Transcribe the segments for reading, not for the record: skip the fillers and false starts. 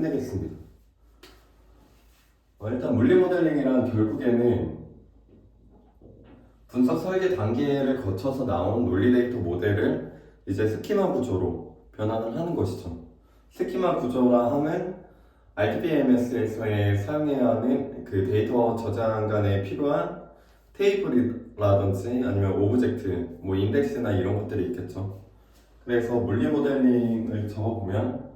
끝내겠습니다. 일단 물리 모델링이란 결국에는 분석 설계 단계를 거쳐서 나온 논리 데이터 모델을 이제 스키마 구조로 변환을 하는 것이죠. 스키마 구조라 하면 RDBMS에서의 사용해야 하는 그 데이터 저장간에 필요한 테이블이라든지 아니면 오브젝트, 뭐 인덱스나 이런 것들이 있겠죠. 그래서 물리 모델링을 적어보면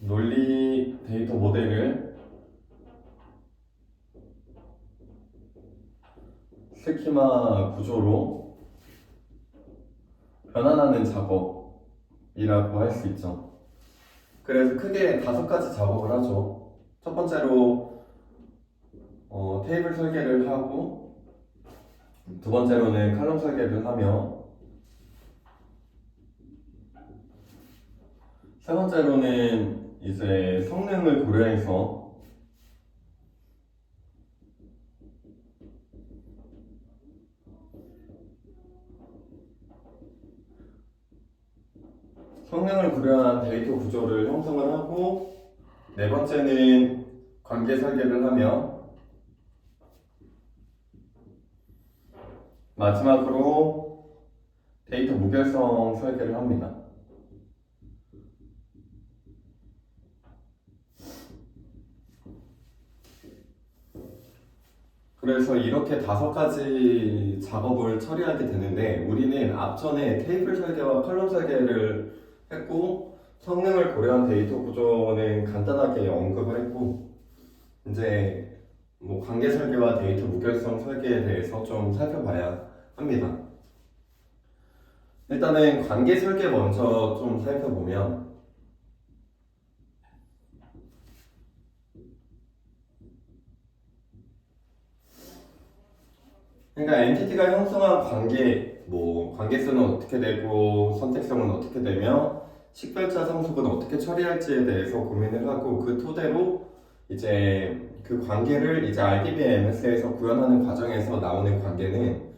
논리 데이터 모델을 스키마 구조로 변환하는 작업이라고 할 수 있죠. 그래서 크게 5가지 작업을 하죠. 첫 번째로 테이블 설계를 하고, 두 번째로는 칼럼 설계를 하며, 세 번째로는 이제 성능을 고려해서 데이터 구조를 형성을 하고, 네 번째는 관계 설계를 하며, 마지막으로 데이터 무결성 설계를 합니다. 그래서 이렇게 5가지 작업을 처리하게 되는데, 우리는 앞전에 테이블 설계와 컬럼 설계를 했고, 성능을 고려한 데이터 구조는 간단하게 언급을 했고, 이제 뭐 관계 설계와 데이터 무결성 설계에 대해서 좀 살펴봐야 합니다. 일단은 관계 설계 먼저 좀 살펴보면, 그러니까 엔티티가 형성한 관계, 뭐 관계수는 어떻게 되고 선택성은 어떻게 되며 식별자 상속은 어떻게 처리할지에 대해서 고민을 하고, 그 토대로 이제 그 관계를 이제 RDBMS에서 구현하는 과정에서 나오는 관계는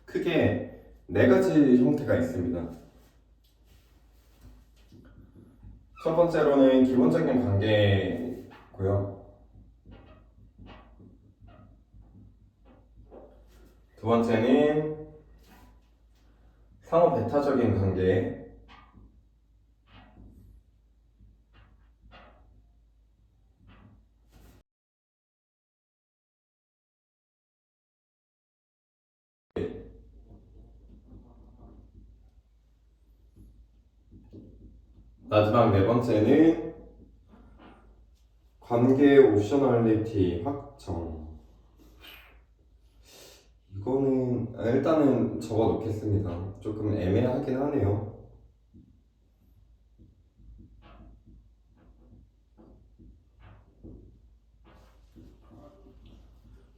크게 4가지 형태가 있습니다. 첫 번째로는 기본적인 관계고요. 두 번째는 상호 배타적인 관계. 마지막 4번째는 관계 옵셔널리티 확정. 이거는 일단은 적어 놓겠습니다. 조금 애매하긴 하네요.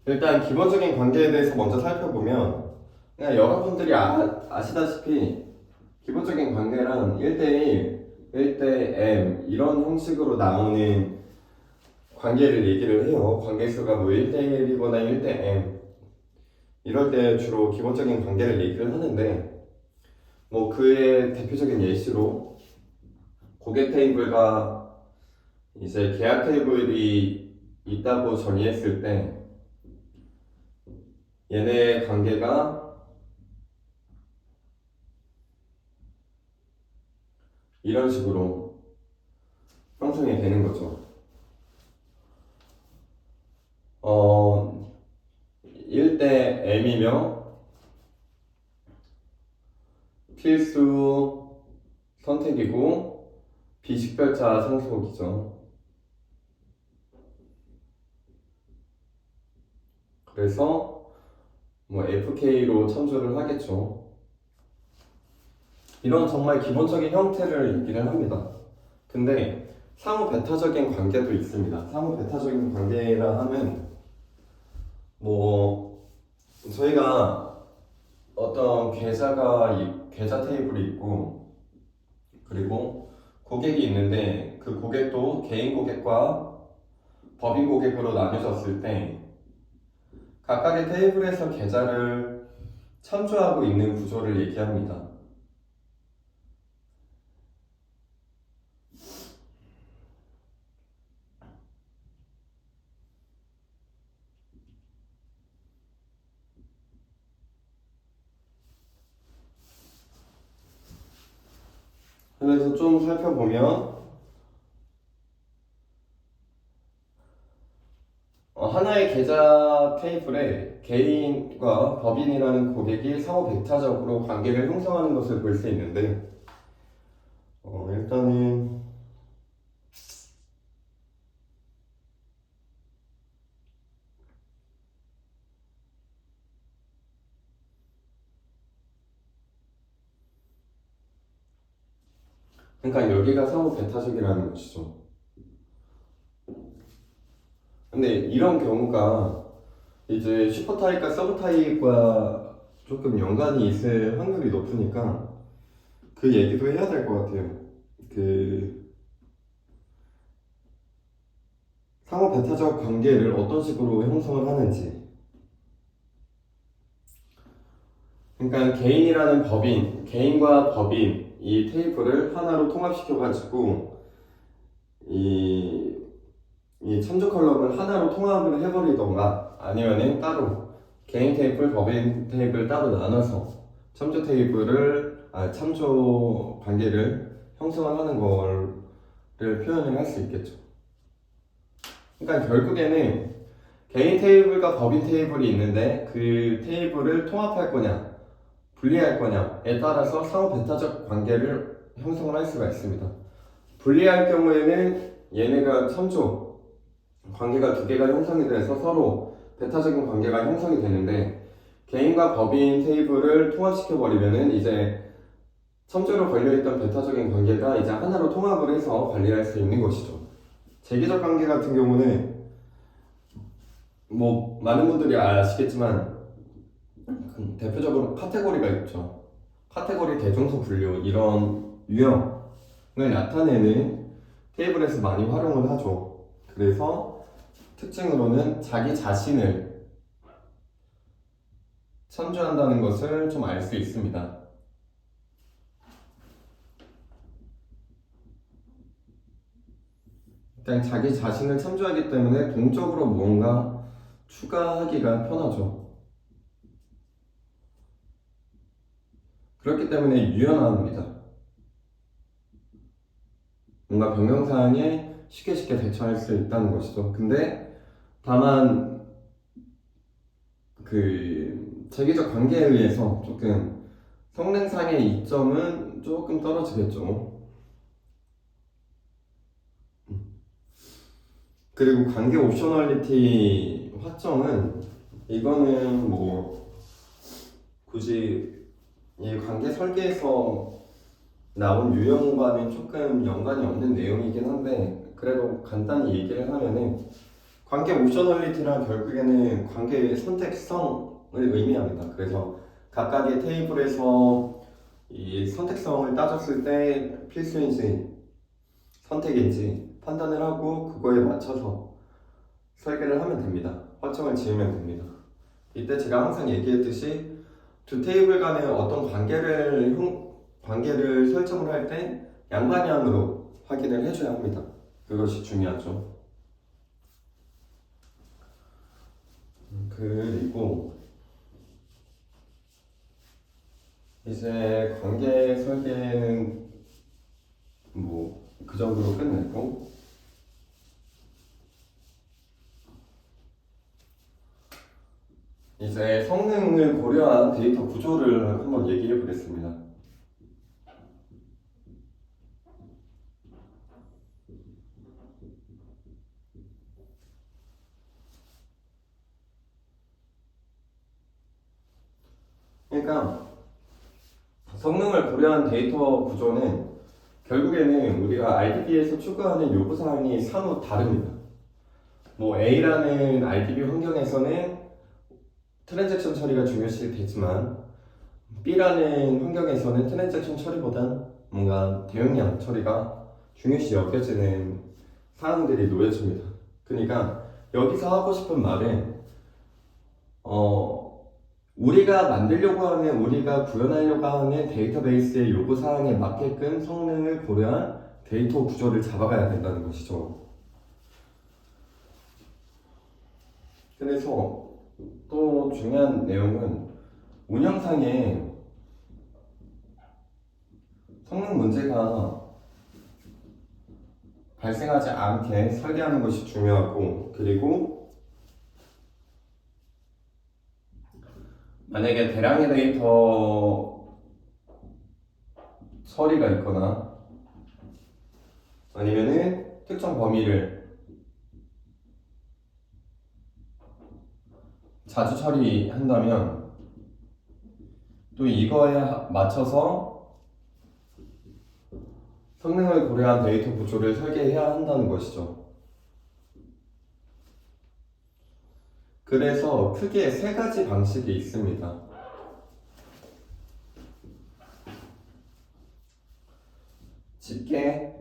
일단 기본적인 관계에 대해서 먼저 살펴보면, 그냥 여러분들이 아시다시피 기본적인 관계란 1대1, 1대_m 이런 형식으로 나오는 관계를 얘기를 해요. 관계수가 뭐 1대1이거나 1대_m 이럴 때 주로 기본적인 관계를 얘기를 하는데, 뭐 그의 대표적인 예시로 고객 테이블과 이제 계약 테이블이 있다고 정의했을 때, 얘네의 관계가 이런 식으로 형성이 되는 거죠. 1대_m이며 필수 선택이고 비식별자 상속이죠. 그래서 뭐 FK로 참조를 하겠죠. 이런 정말 기본적인 형태를 얘기를 합니다. 근데 상호 배타적인 관계도 있습니다. 상호 배타적인 관계라 하면 뭐 저희가 어떤 계좌 테이블이 있고, 그리고 고객이 있는데 그 고객도 개인 고객과 법인 고객으로 나뉘어졌을 때 각각의 테이블에서 계좌를 참조하고 있는 구조를 얘기합니다. 그래서 좀 살펴보면 하나의 계좌 테이블에 개인과 법인이라는 고객이 상호 배타적으로 관계를 형성하는 것을 볼 수 있는데 일단은 그러니까 여기가 상호 배타적이라는 것이죠. 근데 이런 경우가 이제 슈퍼타입과 서브타입과 조금 연관이 있을 확률이 높으니까 그 얘기도 해야 될 것 같아요. 그 상호 배타적 관계를 어떤 식으로 형성을 하는지. 그러니까 개인이라는 법인, 개인과 법인 이 테이블을 하나로 통합시켜가지고 이, 이 참조 컬럼을 하나로 통합을 해버리던가 아니면은 따로 개인 테이블, 법인 테이블 따로 나눠서 참조 관계를 형성을 하는 거를 표현을 할 수 있겠죠. 그러니까 결국에는 개인 테이블과 법인 테이블이 있는데 그 테이블을 통합할 거냐 분리할 거냐에 따라서 상호 배타적 관계를 형성을 할 수가 있습니다. 분리할 경우에는 얘네가 참조 관계가 두 개가 형성이 돼서 서로 배타적인 관계가 형성이 되는데 개인과 법인 테이블을 통합시켜 버리면은 이제 참조로 걸려있던 배타적인 관계가 이제 하나로 통합을 해서 관리할 수 있는 것이죠. 재계적 관계 같은 경우는 뭐 많은 분들이 아시겠지만 대표적으로 카테고리가 있죠. 카테고리, 대종소, 분류 이런 유형을 나타내는 테이블에서 많이 활용을 하죠. 그래서 특징으로는 자기 자신을 참조한다는 것을 좀 알 수 있습니다. 일단 자기 자신을 참조하기 때문에 동적으로 뭔가 추가하기가 편하죠. 그렇기 때문에 유연합니다. 뭔가 변경사항에 쉽게 대처할 수 있다는 것이죠. 근데 다만 그 체계적 관계에 의해서 조금 성능상의 이점은 조금 떨어지겠죠. 그리고 관계 옵셔널리티 확정은 이거는 뭐 굳이 이 관계 설계에서 나온 유형과는 조금 연관이 없는 내용이긴 한데 그래도 간단히 얘기를 하면은 관계 옵셔널리티란 결국에는 관계의 선택성을 의미합니다. 그래서 각각의 테이블에서 이 선택성을 따졌을 때 필수인지 선택인지 판단을 하고 그거에 맞춰서 설계를 하면 됩니다. 확정을 지으면 됩니다. 이때 제가 항상 얘기했듯이 두 테이블 간의 어떤 관계를 설정을 할 때 양방향으로 확인을 해줘야 합니다. 그것이 중요하죠. 그리고 이제 관계 설계는 뭐 그 정도로 끝냈고 이제 성능을 고려한 데이터 구조를 한번 얘기해 보겠습니다. 그러니까 성능을 고려한 데이터 구조는 결국에는 우리가 RDB에서 추구하는 요구사항이 사뭇 다릅니다. 뭐 A라는 RDB 환경에서는 트랜잭션 처리가 중요시 되지만 B라는 환경에서는 트랜잭션 처리보단 뭔가 대용량 처리가 중요시 여겨지는 사항들이 놓여집니다. 그러니까 여기서 하고 싶은 말은 우리가 만들려고 하는, 우리가 구현하려고 하는 데이터베이스의 요구사항에 맞게끔 성능을 고려한 데이터 구조를 잡아가야 된다는 것이죠. 그래서 또 중요한 내용은 운영상에 성능 문제가 발생하지 않게 설계하는 것이 중요하고, 그리고 만약에 대량의 데이터 처리가 있거나 아니면은 특정 범위를 자주 처리한다면 또 이거에 맞춰서 성능을 고려한 데이터 구조를 설계해야 한다는 것이죠. 그래서 크게 세 가지 방식이 있습니다. 집게,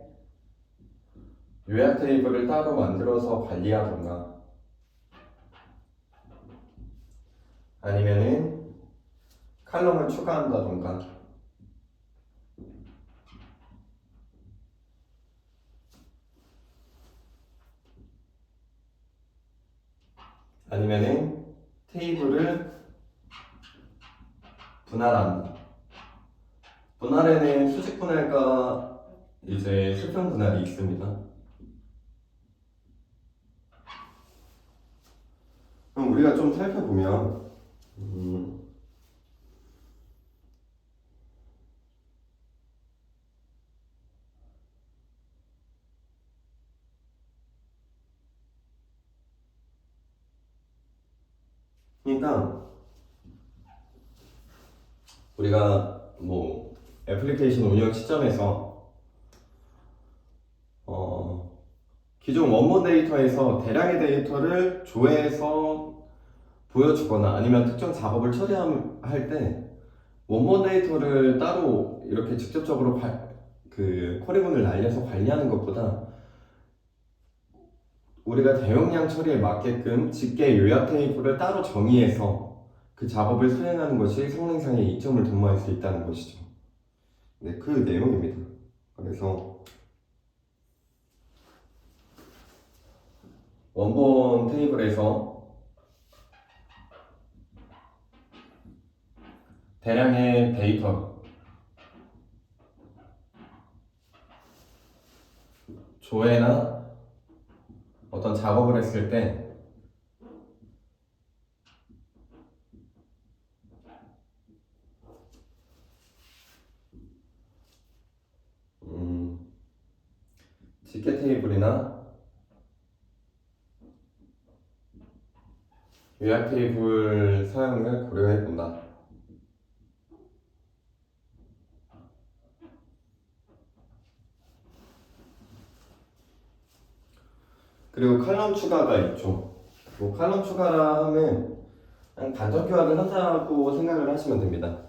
요약 테이블을 따로 만들어서 관리하던가, 아니면은 칼럼을 추가한다던가, 아니면은 테이블을 분할한다. 분할에는 수직 분할과 이제 수평 분할이 있습니다. 그럼 우리가 좀 살펴보면 그러니까 우리가 뭐 애플리케이션 운영 시점에서 기존 원본 데이터에서 대량의 데이터를 조회해서 보여주거나 아니면 특정 작업을 처리할 때 원본 데이터를 따로 이렇게 직접적으로 쿼리문을 날려서 관리하는 것보다 우리가 대용량 처리에 맞게끔 집계 요약 테이블을 따로 정의해서 그 작업을 수행하는 것이 성능상의 이점을 도모할 수 있다는 것이죠. 네, 그 내용입니다. 그래서 원본 테이블에서 대량의 데이터 조회나 어떤 작업을 했을 때 집계 테이블이나 요약 테이블 사용을 고려해 본다. 그리고 칼럼 추가가 있죠. 뭐 칼럼 추가라 하면 그냥 단전 교환을 한다고 생각을 하시면 됩니다.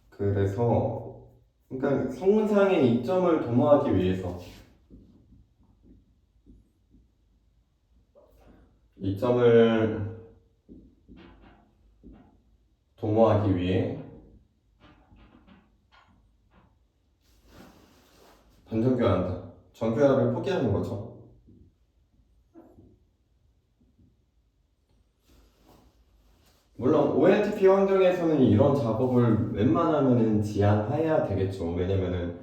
그래서 그러니까 성능상의 이점을 도모하기 위해서 이점을 도모하기 위해 단전 교환한다. 전교환을 포기하는 거죠. 물론 OLTP 환경에서는 이런 작업을 웬만하면은 지양해야 되겠죠. 왜냐면은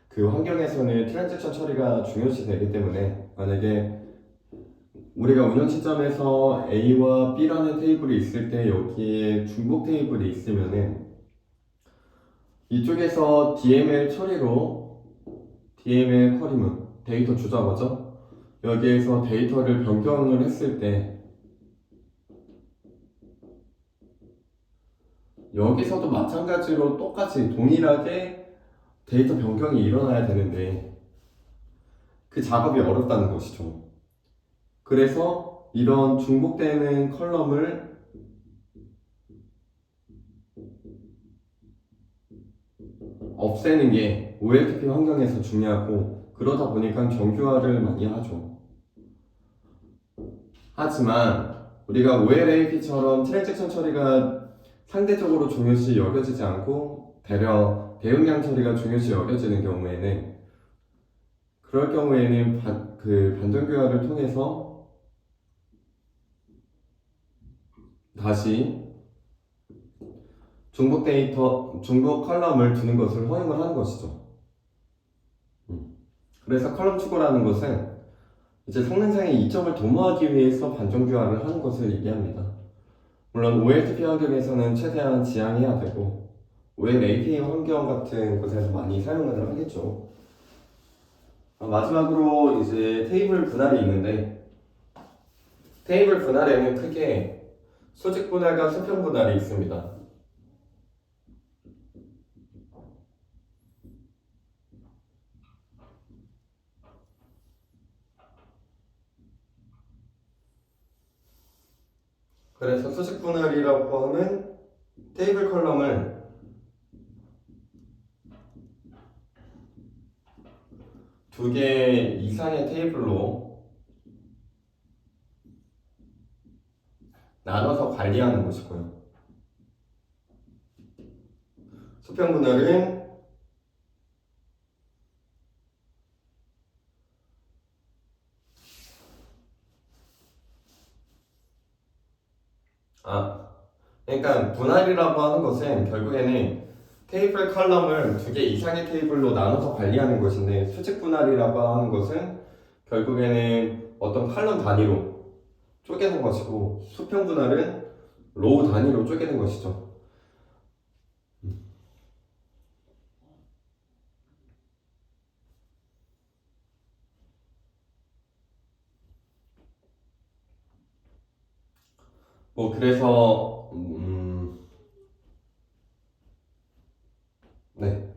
그 환경에서는 트랜잭션 처리가 중요시 되기 때문에 만약에 우리가 운영 시점에서 A와 B라는 테이블이 있을 때 여기에 중복 테이블이 있으면은 이쪽에서 DML 처리로 DML 쿼리문 데이터 주자마자 여기에서 데이터를 변경을 했을 때 여기서도 마찬가지로 똑같이 동일하게 데이터 변경이 일어나야 되는데 그 작업이 어렵다는 것이죠. 그래서 이런 중복되는 컬럼을 없애는 게 OLTP 환경에서 중요하고 그러다 보니까 정교화를 많이 하죠. 하지만 우리가 OLAP처럼 트랜잭션 처리가 상대적으로 중요시 여겨지지 않고 대려 대용량 처리가 중요시 여겨지는 경우에는 그럴 경우에는 반전 교환을 통해서 다시 중복 컬럼을 두는 것을 허용을 하는 것이죠. 그래서 컬럼 추구라는 것은 이제 성능상의 이점을 도모하기 위해서 반정교화를 하는 것을 얘기합니다. 물론 OLTP 환경에서는 최대한 지양해야 되고 OLAP 환경 같은 곳에서 많이 사용을 하겠죠. 마지막으로 이제 테이블 분할이 있는데, 테이블 분할에는 크게 수직 분할과 수평 분할이 있습니다. 그래서 수직 분할이라고 하면 테이블 컬럼을 두 개 이상의 테이블로 나눠서 관리하는 것이고요. 수평 분할은 그러니까 분할이라고 하는 것은 결국에는 테이블 컬럼을 두 개 이상의 테이블로 나눠서 관리하는 것인데, 수직 분할이라고 하는 것은 결국에는 어떤 컬럼 단위로 쪼개는 것이고, 수평 분할은 로우 단위로 쪼개는 것이죠. 그래서 네,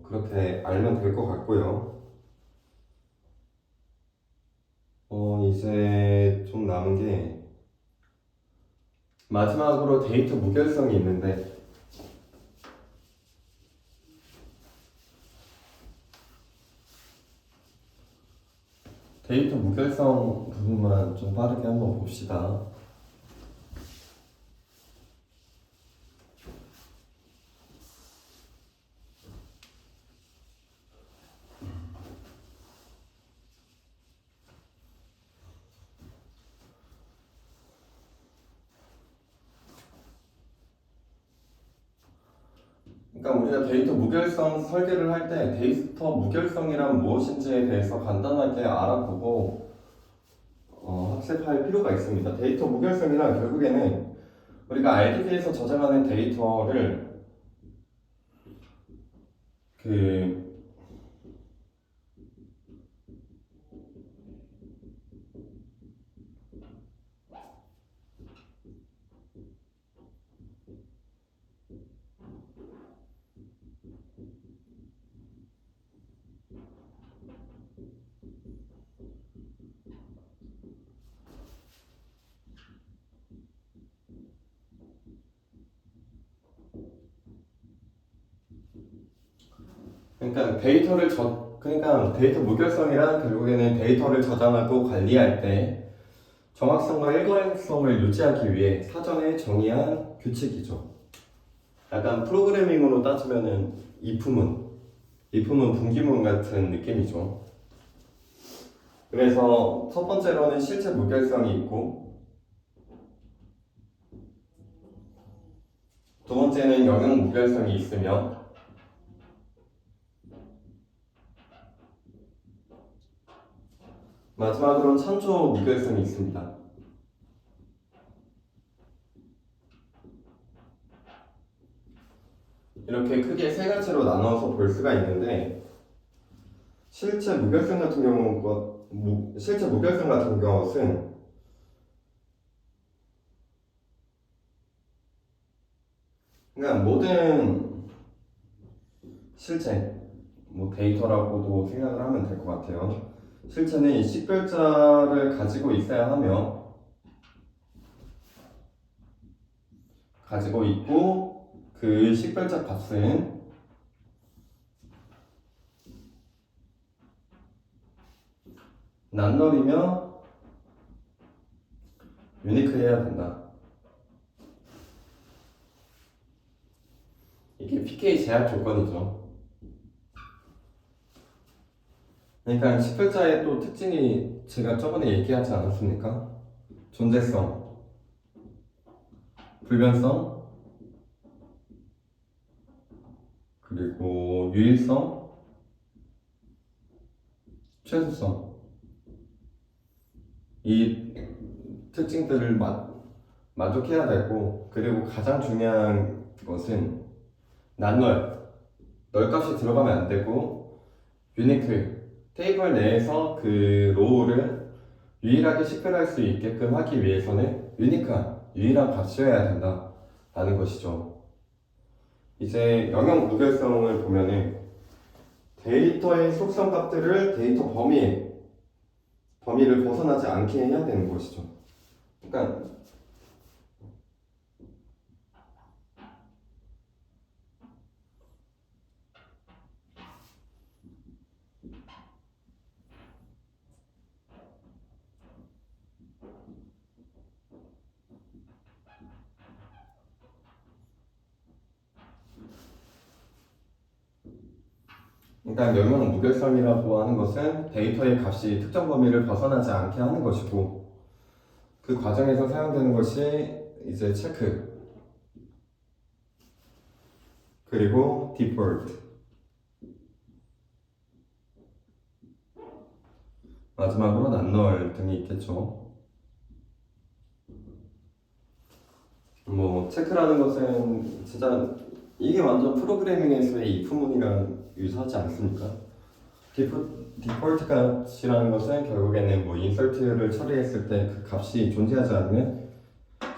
그렇게 알면 될 것 같고요. 이제 좀 남은 게 마지막으로 데이터 무결성이 있는데, 데이터 무결성 부분만 좀 빠르게 한번 봅시다. 그러니까 우리가 데이터 무결성 설계를 할 때 데이터 무결성이란 무엇인지에 대해서 간단하게 알아보고 학습할 필요가 있습니다. 데이터 무결성이란 결국에는 우리가 RDB에서 저장하는 데이터를 그 그러니까 데이터 무결성이란 결국에는 데이터를 저장하고 관리할 때 정확성과 일관성을 유지하기 위해 사전에 정의한 규칙이죠. 약간 프로그래밍으로 따지면은 이품은 분기문 같은 느낌이죠. 그래서 첫 번째로는 실체 무결성이 있고, 두 번째는 영역 무결성이 있으며, 마지막으로는 참조 무결성이 있습니다. 이렇게 크게 세 가지로 나눠서 볼 수가 있는데, 실체 무결성 같은 것은 그러니까 모든 실체, 데이터라고도 생각을 하면 될 것 같아요. 실체는 식별자를 가지고 있어야 하며, 가지고 있고, 그 식별자 값은 낱널이며 유니크해야 된다. 이게 PK 제약 조건이죠. 그러니까 식별자의 또 특징이 제가 저번에 얘기하지 않았습니까? 존재성, 불변성, 그리고 유일성, 최소성, 이 특징들을 만족해야 되고, 그리고 가장 중요한 것은 널값이 들어가면 안 되고, 유니크, 테이블 내에서 그 로우를 유일하게 식별할 수 있게끔 하기 위해서는 유일한 값이어야 된다라는 것이죠. 이제 영역 무결성을 보면은 데이터의 속성 값들을 데이터 범위를 벗어나지 않게 해야 되는 것이죠. 그러니까 영역 무결성이라고 하는 것은 데이터의 값이 특정 범위를 벗어나지 않게 하는 것이고, 그 과정에서 사용되는 것이 이제 체크, 그리고 디폴트, 마지막으로 난널 등이 있겠죠. 체크라는 것은 진짜 이게 완전 프로그래밍에서의 if문이랑 유사하지 않습니까? 디폴트 값이라는 것은 결국에는 인설트를 처리했을 때 그 값이 존재하지 않으면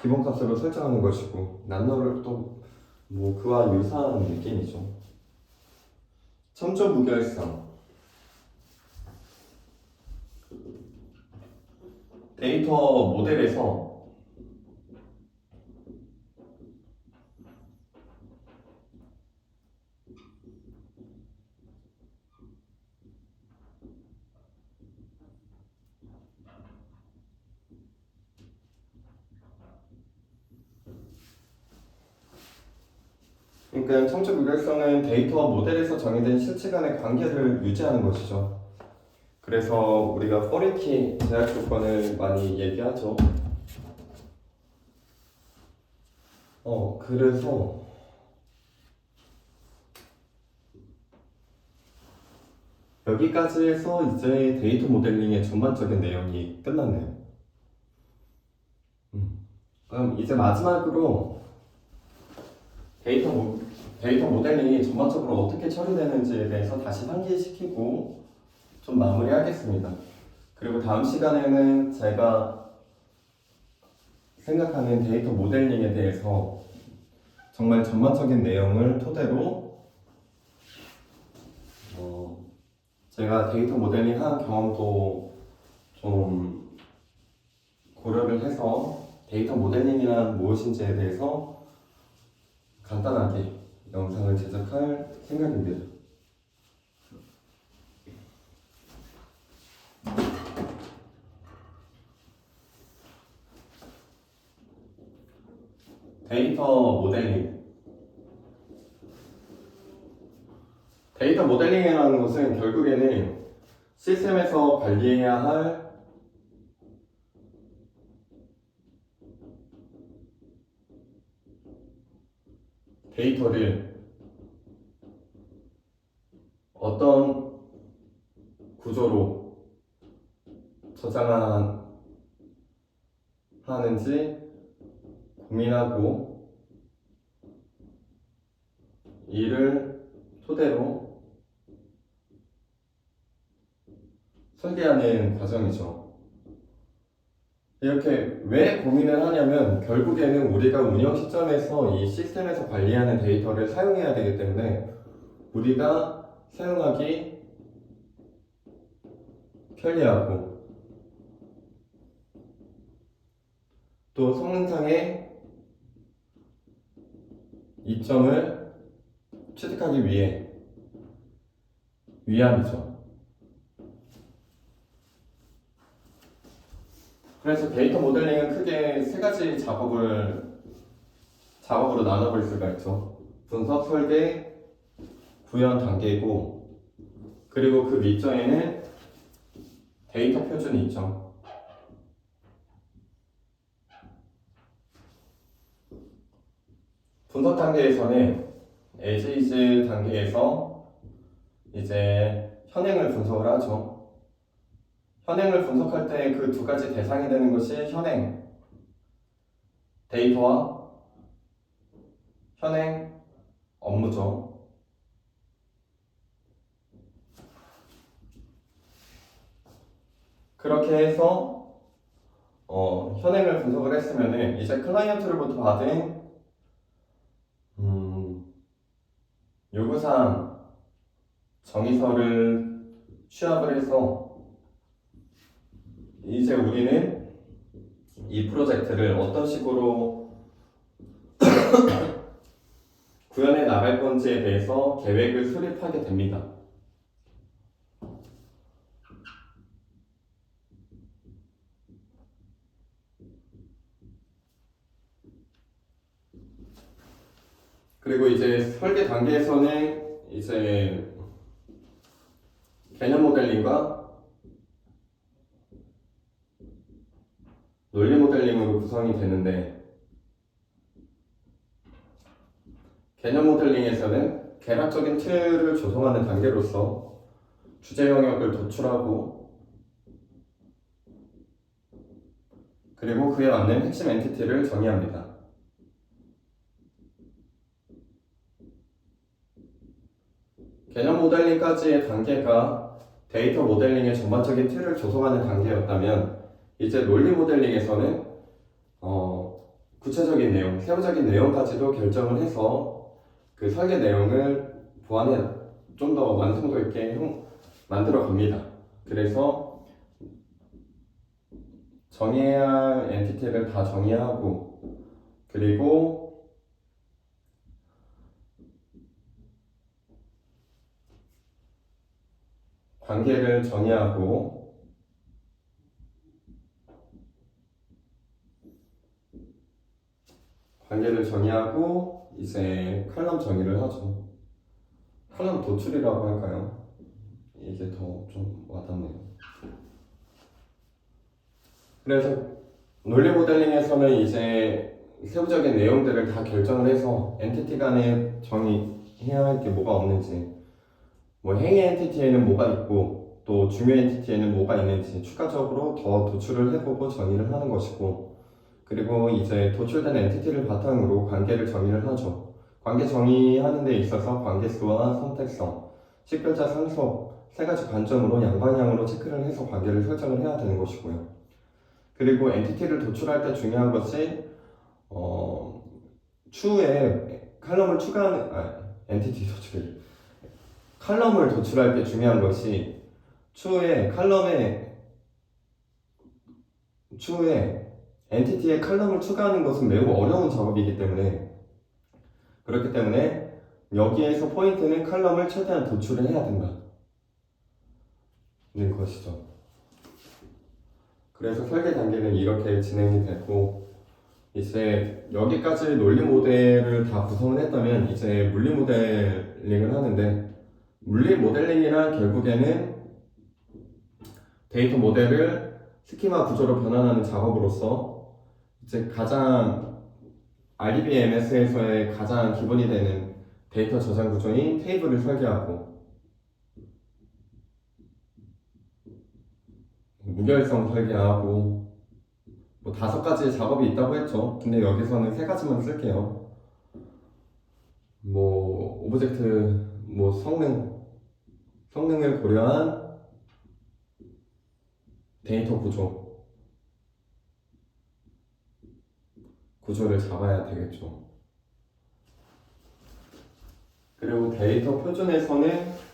기본 값으로 설정하는 것이고, 난널을 또 그와 유사한 느낌이죠. 첨조 무결성, 데이터 모델에서 첨조 무결성은 데이터 모델에서 정의된 실체 간의 관계를 유지하는 것이죠. 그래서 우리가 포린키 제약 조건을 많이 얘기하죠. 그래서 여기까지 해서 이제 데이터 모델링의 전반적인 내용이 끝났네요. 그럼 이제 마지막으로 데이터 모델링이 전반적으로 어떻게 처리되는지에 대해서 다시 상기시키고 좀 마무리하겠습니다. 그리고 다음 시간에는 제가 생각하는 데이터 모델링에 대해서 정말 전반적인 내용을 토대로 제가 데이터 모델링 한 경험도 좀 고려를 해서 데이터 모델링이란 무엇인지에 대해서 간단하게 영상을 제작할 생각입니다. 데이터 모델링이라는 것은 결국에는 시스템에서 관리해야 할 데이터를 어떤 구조로 저장하는지 고민하고 이를 토대로 설계하는 과정이죠. 이렇게 왜 고민을 하냐면 결국에는 우리가 운영 시점에서 이 시스템에서 관리하는 데이터를 사용해야 되기 때문에 우리가 사용하기 편리하고 또 성능상의 이점을 취득하기 위함이죠. 그래서 데이터 모델링은 크게 세 가지 작업으로 나눠볼 수가 있죠. 분석, 설계, 구현 단계이고, 그리고 그 밑점에는 데이터 표준이 있죠. 분석 단계에서는 as is 단계에서 이제 현행을 분석을 하죠. 현행을 분석할 때 그 두 가지 대상이 되는 것이 현행 데이터와 현행 업무죠. 그렇게 해서 현행을 분석을 했으면 이제 클라이언트로부터 받은 요구사항 정의서를 취합을 해서 이제 우리는 이 프로젝트를 어떤 식으로 구현해 나갈 건지에 대해서 계획을 수립하게 됩니다. 그리고 이제 설계 단계에서는 이제 개념 모델링과 논리 모델링으로 구성이 되는데, 개념 모델링에서는 개략적인 틀을 조성하는 단계로서 주제 영역을 도출하고 그리고 그에 맞는 핵심 엔티티를 정의합니다. 개념 모델링까지의 단계가 데이터 모델링의 전반적인 틀을 조성하는 단계였다면, 이제 논리 모델링에서는 구체적인 내용, 세부적인 내용까지도 결정을 해서 그 설계 내용을 보완해 좀 더 완성도 있게 만들어 갑니다. 그래서 정의해야 할 엔티티를 다 정의하고 그리고 관계를 정의하고 이제 칼럼 정의를 하죠. 칼럼 도출이라고 할까요? 이게 더 좀 와닿네요. 그래서 논리 모델링에서는 이제 세부적인 내용들을 다 결정을 해서 엔티티 간에 정의해야 할 게 뭐가 없는지, 뭐 행위 엔티티에는 뭐가 있고 또 중요 엔티티에는 뭐가 있는지 추가적으로 더 도출을 해보고 정의를 하는 것이고, 그리고 이제 도출된 엔티티를 바탕으로 관계를 정의를 하죠. 관계 정의하는 데 있어서 관계수와 선택성, 식별자 상속 세 가지 관점으로 양방향으로 체크를 해서 관계를 설정을 해야 되는 것이고요. 그리고 엔티티를 도출할 때 중요한 것이 추후에 칼럼을 엔티티 도출 칼럼을 도출할 때 중요한 것이 추후에 엔티티에 칼럼을 추가하는 것은 매우 어려운 작업이기 때문에, 그렇기 때문에 여기에서 포인트는 칼럼을 최대한 도출을 해야 된다는 것이죠. 그래서 설계 단계는 이렇게 진행이 되고, 이제 여기까지 논리 모델을 다 구성을 했다면 이제 물리 모델링을 하는데, 물리 모델링이란 결국에는 데이터 모델을 스키마 구조로 변환하는 작업으로서 이제 가장 RDBMS에서의 가장 기본이 되는 데이터 저장 구조인 테이블을 설계하고 무결성 설계하고 뭐 5가지 작업이 있다고 했죠. 근데 여기서는 3가지만 쓸게요. 뭐 오브젝트 뭐 성능을 고려한 데이터 구조를 잡아야 되겠죠. 그리고 데이터 표준에서는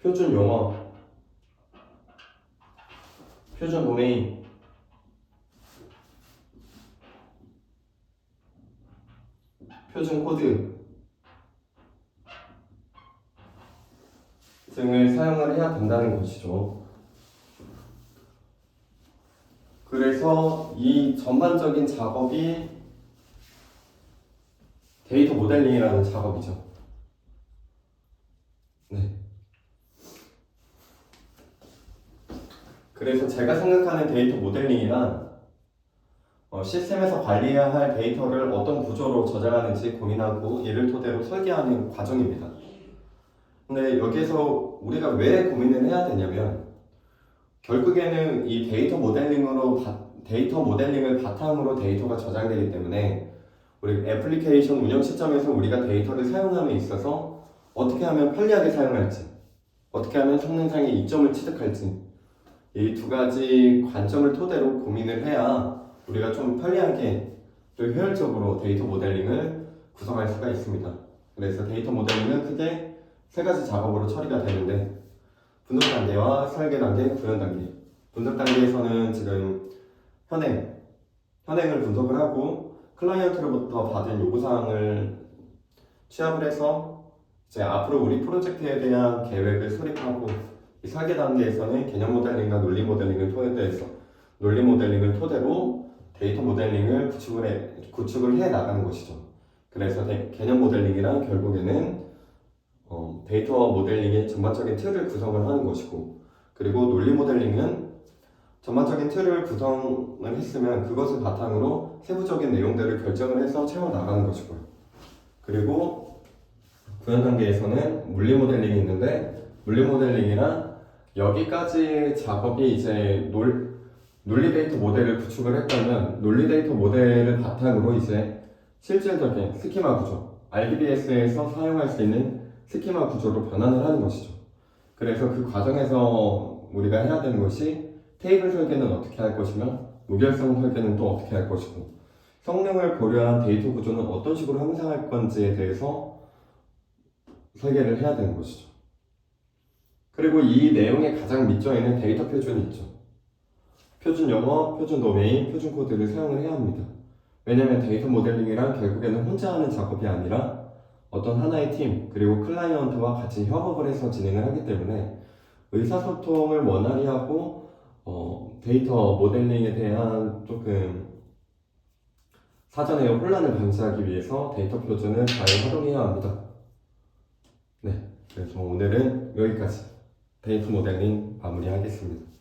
표준 용어, 표준 도메인, 표준 코드 등을 사용을 해야 된다는 것이죠. 그래서 이 전반적인 작업이 데이터 모델링이라는 작업이죠. 네. 그래서 제가 생각하는 데이터 모델링이란 시스템에서 관리해야 할 데이터를 어떤 구조로 저장하는지 고민하고 이를 토대로 설계하는 과정입니다. 근데 여기에서 우리가 왜 고민을 해야 되냐면 결국에는 이 데이터 모델링을 바탕으로 데이터가 저장되기 때문에 우리 애플리케이션 운영 시점에서 우리가 데이터를 사용함에 있어서 어떻게 하면 편리하게 사용할지, 어떻게 하면 성능상의 이점을 취득할지 이 두 가지 관점을 토대로 고민을 해야 우리가 좀 편리하게 또 효율적으로 데이터 모델링을 구성할 수가 있습니다. 그래서 데이터 모델링은 크게 세 가지 작업으로 처리가 되는데 분석 단계와 설계 단계, 구현 단계. 분석 단계에서는 지금 현행을 분석을 하고 클라이언트로부터 받은 요구사항을 취합을 해서 이제 앞으로 우리 프로젝트에 대한 계획을 수립하고 이 설계 단계에서는 개념 모델링과 논리 모델링을 토대로 데이터 모델링을 구축을 해 나가는 것이죠. 그래서 개념 모델링이란 결국에는 데이터 모델링의 전반적인 틀을 구성을 하는 것이고, 그리고 논리 모델링은 전반적인 틀을 구성을 했으면 그것을 바탕으로 세부적인 내용들을 결정을 해서 채워 나가는 것이고요. 그리고 구현 단계에서는 물리 모델링이 있는데, 물리 모델링이란 여기까지 작업이 이제 논리 데이터 모델을 구축을 했다면 논리 데이터 모델을 바탕으로 이제 실질적인 스키마 구조, RDBS에서 사용할 수 있는 스키마 구조로 변환을 하는 것이죠. 그래서 그 과정에서 우리가 해야 되는 것이 테이블 설계는 어떻게 할 것이며 무결성 설계는 또 어떻게 할 것이고 성능을 고려한 데이터 구조는 어떤 식으로 형성할 건지에 대해서 설계를 해야 되는 것이죠. 그리고 이 내용의 가장 밑줄에는 데이터 표준이 있죠. 표준 영어, 표준 도메인, 표준 코드를 사용을 해야 합니다. 왜냐하면 데이터 모델링이란 결국에는 혼자 하는 작업이 아니라 어떤 하나의 팀, 그리고 클라이언트와 같이 협업을 해서 진행을 하기 때문에 의사소통을 원활히 하고 데이터 모델링에 대한 조금 사전에 혼란을 방지하기 위해서 데이터 표준을 잘 활용해야 합니다. 네, 그래서 오늘은 여기까지 데이터 모델링 마무리하겠습니다.